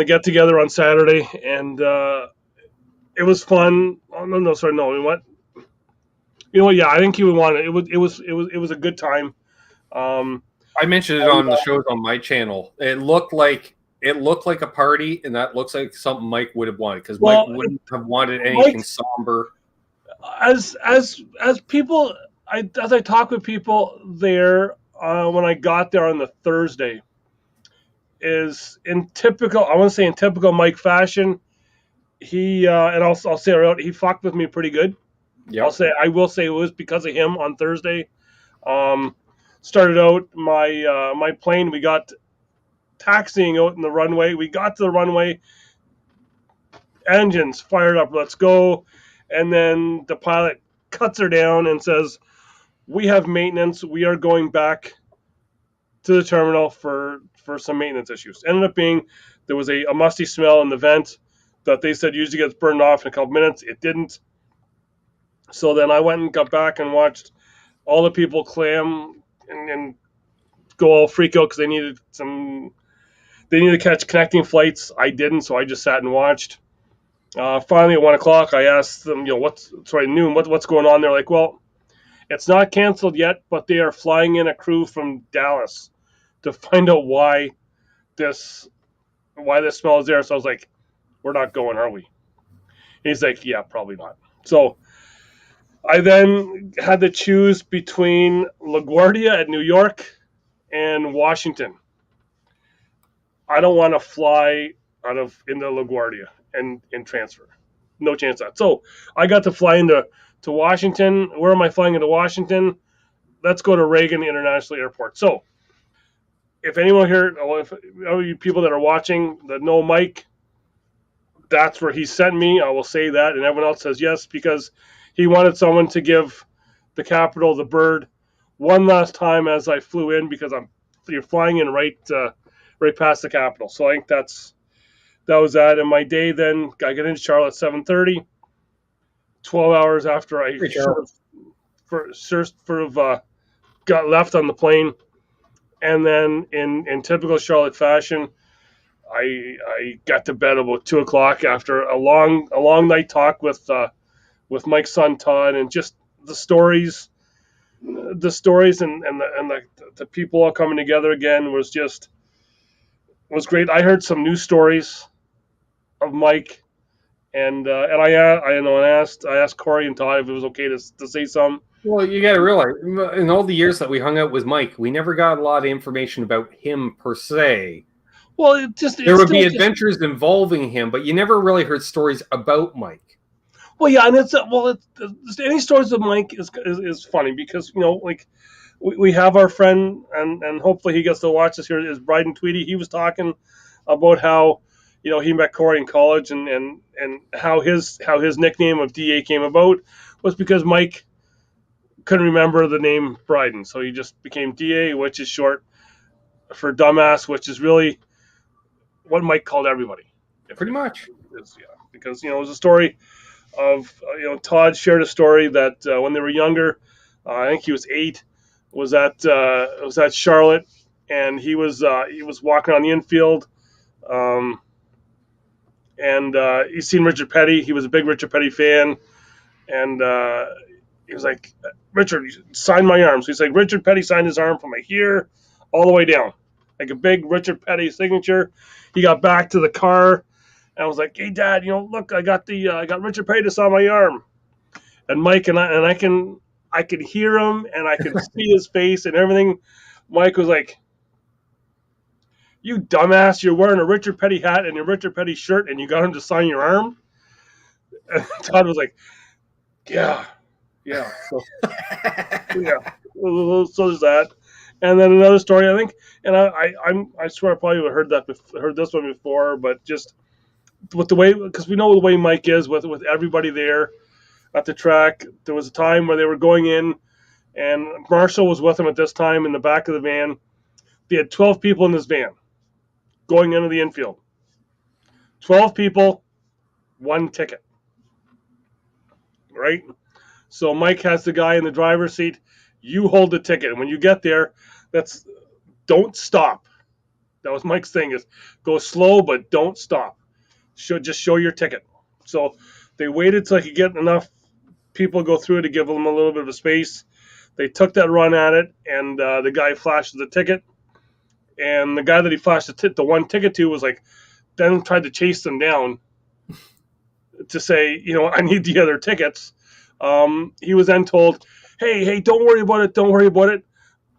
get together on Saturday, and it was fun. Oh, no, sorry, no. What? You know what? Yeah, I think he would want it. It was a good time. Um, I mentioned it on the shows on my channel. It looked like a party, and that looks like something Mike would have wanted because Mike wouldn't have wanted anything somber. As people, as I talk with people there when I got there on the Thursday, is in typical, I want to say in typical Mike fashion, he and I'll say it out, he fucked with me pretty good. Yeah. I will say it was because of him on Thursday. Started out my plane. We got taxiing out in the runway. We got to the runway, engines fired up. Let's go. And then the pilot cuts her down and says, "We have maintenance. We are going back to the terminal for some maintenance issues." Ended up being there was a musty smell in the vent that they said usually gets burned off in a couple minutes. It didn't. So then I went and got back and watched all the people clam and go all freak out because they needed to catch connecting flights. I didn't, so I just sat and watched. Finally, at 1 o'clock, I asked them, noon, what's going on? They're like, well, it's not canceled yet, but they are flying in a crew from Dallas to find out why this smell is there. So I was like, we're not going, are we? And he's like, yeah, probably not. So I then had to choose between LaGuardia at New York and Washington. I don't want to fly into LaGuardia and transfer. No chance of that. So I got to fly into Washington. Where am I flying into Washington? Let's go to Reagan International Airport. So if anyone here, if you people that are watching that know Mike, that's where he sent me. I will say that, and everyone else says yes because he wanted someone to give the Capitol the bird one last time as I flew in because you're flying in right past the Capitol. So I think that was that. And my day then, I got into Charlotte at 7:30, 12 hours after I got left on the plane. And then in typical Charlotte fashion, I got to bed about 2 o'clock after a long night talk with Mike's son Todd, and just the stories and the people all coming together again was great. I heard some new stories of Mike, and I asked Corey and Todd if it was okay to say some. Well, you got to realize, in all the years that we hung out with Mike, we never got a lot of information about him per se. Well, there would be adventures involving him, but you never really heard stories about Mike. Well, yeah, and any stories of Mike is funny because like we have our friend and hopefully he gets to watch this here is Bryden Tweedy. He was talking about how he met Corey in college and how his nickname of DA came about was because Mike couldn't remember the name Bryden, so he just became DA, which is short for dumbass, which is really what Mike called everybody. Pretty much. Because it was a story of Todd shared a story that when they were younger, I think he was 8, was at Charlotte, and he was walking on the infield, um, and he's seen Richard Petty. He was a big Richard Petty fan, and he was like, "Richard, sign my arm." So he's like, Richard Petty signed his arm from like here all the way down, like a big Richard Petty signature. He got back to the car, and I was like, "Hey, Dad, look, I got Richard Petty to sign my arm." And Mike and I could hear him, and I could see his face and everything. Mike was like, "You dumbass! You're wearing a Richard Petty hat and a Richard Petty shirt, and you got him to sign your arm." And Todd was like, "Yeah, yeah." So yeah, so there's that. And then another story, I think, and I swear I probably heard this one before, but just with the way, because we know the way Mike is with everybody there at the track. There was a time where they were going in, and Marshall was with him at this time in the back of the van. They had 12 people in this van going into the infield. 12 people, one ticket. Right? So Mike has the guy in the driver's seat. You hold the ticket. And when you get there, don't stop. That was Mike's thing, is go slow, but don't stop. Just show your ticket. So they waited till I could get enough people go through to give them a little bit of a space. They took that run at it, and the guy flashed the ticket. And the guy that he flashed the one ticket to was like, then tried to chase them down to say, I need the other tickets. He was then told, hey, don't worry about it.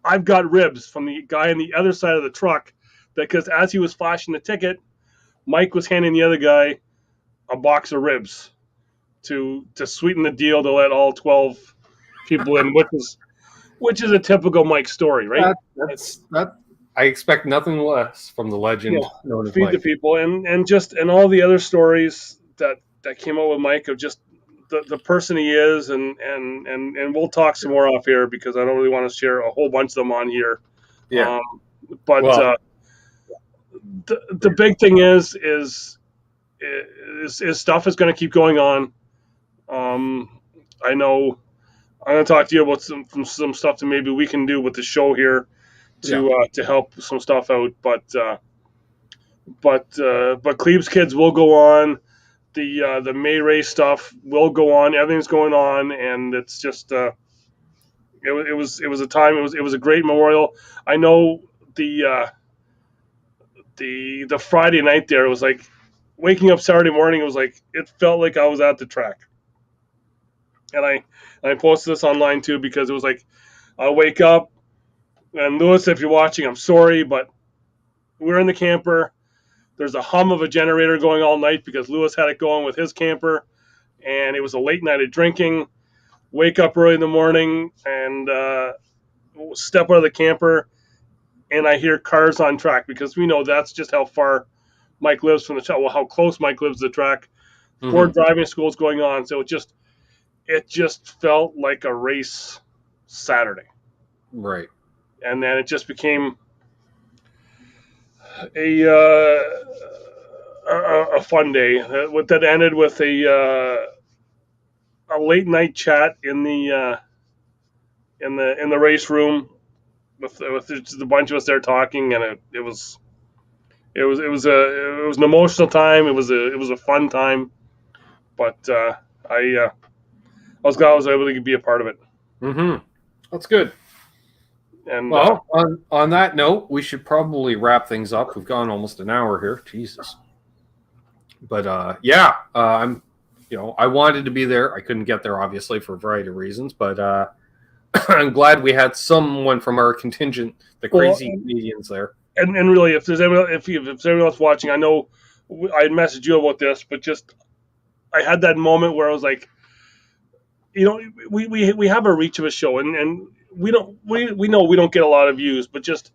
I've got ribs from the guy on the other side of the truck, because as he was flashing the ticket, Mike was handing the other guy a box of ribs to sweeten the deal to let all 12 people in, which is a typical Mike story, right? That I expect nothing less from the legend known as feed Mike. the people, and all the other stories that came out with Mike of just the person he is, and we'll talk some more off here because I don't really want to share a whole bunch of them on here. Yeah. The big thing is stuff is going to keep going on. I know I'm going to talk to you about some stuff that maybe we can do with the show here to help some stuff out. But Cleve's kids will go on. The May race stuff will go on. Everything's going on, and it's just it was a time. It was a great memorial. I know the Friday night there, it was like waking up Saturday morning. It was like it felt like I was at the track, and I posted this online too because it was like I wake up, and Lewis, if you're watching, I'm sorry, but we're in the camper. There's a hum of a generator going all night because Lewis had it going with his camper, and it was a late night of drinking. Wake up early in the morning and step out of the camper, and I hear cars on track because we know that's just how far Mike lives from the track. Well, how close Mike lives to the track. Mm-hmm. 4 driving schools going on, so it just felt like a race Saturday. Right. And then it just became a fun day that ended with a late night chat in the race room with the bunch of us there talking, and it was an emotional time. It was a fun time, but I was glad I was able to be a part of it. Mm-hmm. That's good. And well, on that note, we should probably wrap things up. We've gone almost an hour here. Jesus. But I'm, I wanted to be there. I couldn't get there, obviously, for a variety of reasons. But I'm glad we had someone from our contingent, the crazy Canadians, there. And really, if there's anyone else watching, I know I had messaged you about this, but just I had that moment where I was like, we have a reach of a show, and we know we don't get a lot of views, but just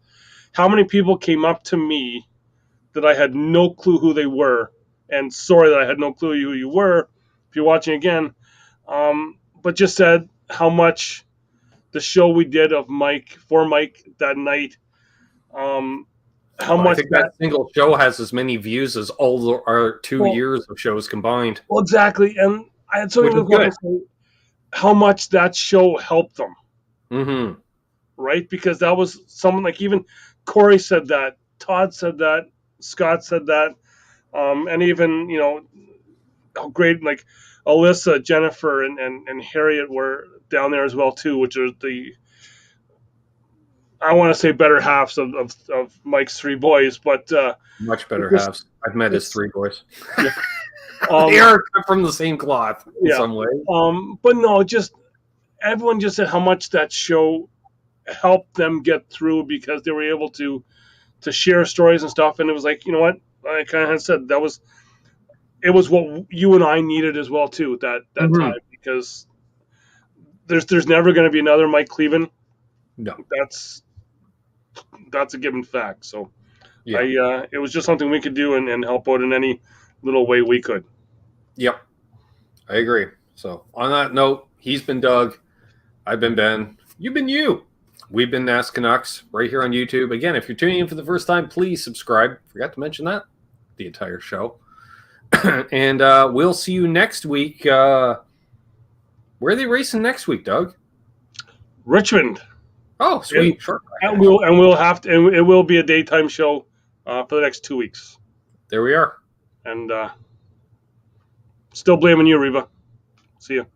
how many people came up to me that I had no clue who they were, and sorry that I had no clue who you were if you're watching again, but just said how much the show we did of Mike that night, how much I think that single show has as many views as all our 2 years of shows combined. Well, exactly, and I had so many people say how much that show helped them. Mm-hmm. right? Because that was someone like even Corey said that, Todd said that, Scott said that, and even how great like Alyssa, Jennifer, and Harriet were down there as well too, which are the I want to say better halves of Mike's three boys, but Much better it's, halves. I've met his three boys. yeah, They are cut from the same cloth in yeah. some way. But no, just everyone just said how much that show helped them get through because they were able to share stories and stuff, and it was like what I kind of said it was what you and I needed as well too that time because there's never going to be another Mike Cleven. No. That's a given fact. So Yeah. it was just something we could do and help out in any little way we could. Yep. I agree. So on that note, he's been Doug. I've been Ben. You've been you. We've been NasCanucks right here on YouTube. Again, if you're tuning in for the first time, please subscribe. Forgot to mention that the entire show. And we'll see you next week. Where are they racing next week, Doug? Richmond. Oh, sweet. Sure. And we'll have to, and it will be a daytime show for the next 2 weeks. There we are. And still blaming you, Reba. See you.